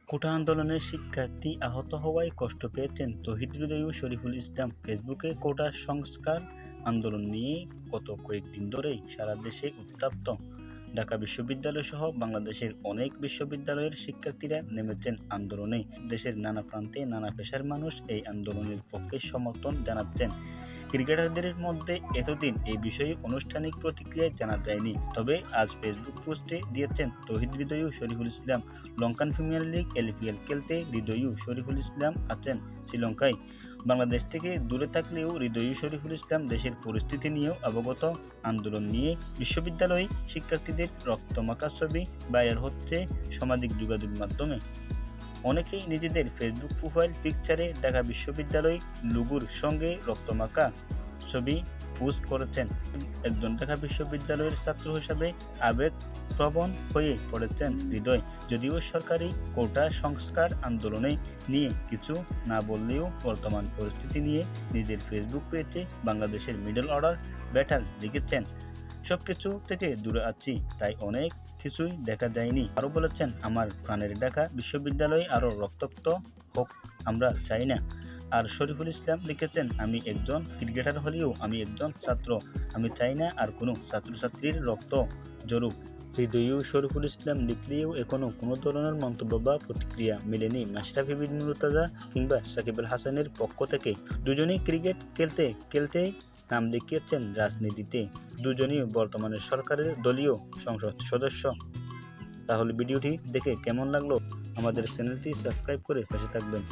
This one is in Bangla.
কোটা আন্দোলনের শিক্ষার্থী আহত হওয়ায় কষ্ট পেয়েছেন তৌহিদ হৃদয় ও শরীফুল ইসলাম। ফেসবুকে কোটা সংস্কার আন্দোলন নিয়ে গত কয়েকদিন ধরেই সারা দেশে উত্তপ্ত। ঢাকা বিশ্ববিদ্যালয় সহ বাংলাদেশের অনেক বিশ্ববিদ্যালয়ের শিক্ষার্থীরা নেমেছেন আন্দোলনে। দেশের নানা প্রান্তে নানা পেশার মানুষ এই আন্দোলনের পক্ষে সমর্থন জানাচ্ছেন। ক্রিকেটারদের মধ্যে এতদিন এই বিষয়ে আনুষ্ঠানিক প্রতিক্রিয়া জানা যায়নি, তবে আজ ফেসবুক পোস্টে দিয়েছেন তৌহিদ হৃদয় ও Shariful Islam. Lankan premier league LPL খেলতে হৃদয় ও শরীফুল ইসলাম আছেন শ্রীলঙ্কায়। বাংলাদেশ থেকে দূরে থাকলেও হৃদয় ও শরীফুল ইসলাম দেশের পরিস্থিতি নিয়েও অবগত। আন্দোলন নিয়ে বিশ্ববিদ্যালয়ে শিক্ষার্থীদের রক্তমাখা ছবি ভাইরাল হচ্ছে সামাজিক যোগাযোগ মাধ্যমে। অনেকেই নিজেদের ফেসবুক প্রোফাইল পিকচারে ঢাকা বিশ্ববিদ্যালয় লোগোর সঙ্গে রক্তমাখা ছবি পোস্ট করেছেন। একজন ঢাকা বিশ্ববিদ্যালয়ের ছাত্র হিসাবে আবেগপ্রবণ হয়ে পড়েছেন হৃদয়। যদিও সরকারি কোটা সংস্কার আন্দোলনে নিয়ে কিছু না বললেও বর্তমান পরিস্থিতি নিয়ে নিজের ফেসবুক পেজে বাংলাদেশের মিডল অর্ডার ব্যাটার লিখেছেন, সবকিছু থেকে দূরে আছি, তাই অনেক কিছুই দেখা যায়নি। আরও বলেছেন, আমার প্রাণের ঢাকা বিশ্ববিদ্যালয় আরও রক্তাক্ত হোক, আমরা চাই না। আর শরীফুল ইসলাম লিখেছেন, আমি একজন ক্রিকেটার হলেও আমি একজন ছাত্র, আমি চাই না আর কোনো ছাত্রছাত্রীর রক্ত ঝরুক। হৃদয় শরীফুল ইসলাম লিখলেও এখনও কোনো ধরনের মন্তব্য বা প্রতিক্রিয়া মেলেনি মাশরাফি বিন মুর্তজা কিংবা সাকিব আল হাসানের পক্ষ থেকে। দুজনেই ক্রিকেট খেলতে খেলতে নাম লিখিয়েছেন রাজনীতিতে। দুজনেই বর্তমানে সরকারের দলীয় সংসদ সদস্য। তাহলে ভিডিওটি দেখে কেমন লাগলো? আমাদের চ্যানেলটি সাবস্ক্রাইব করে পাশে থাকবেন।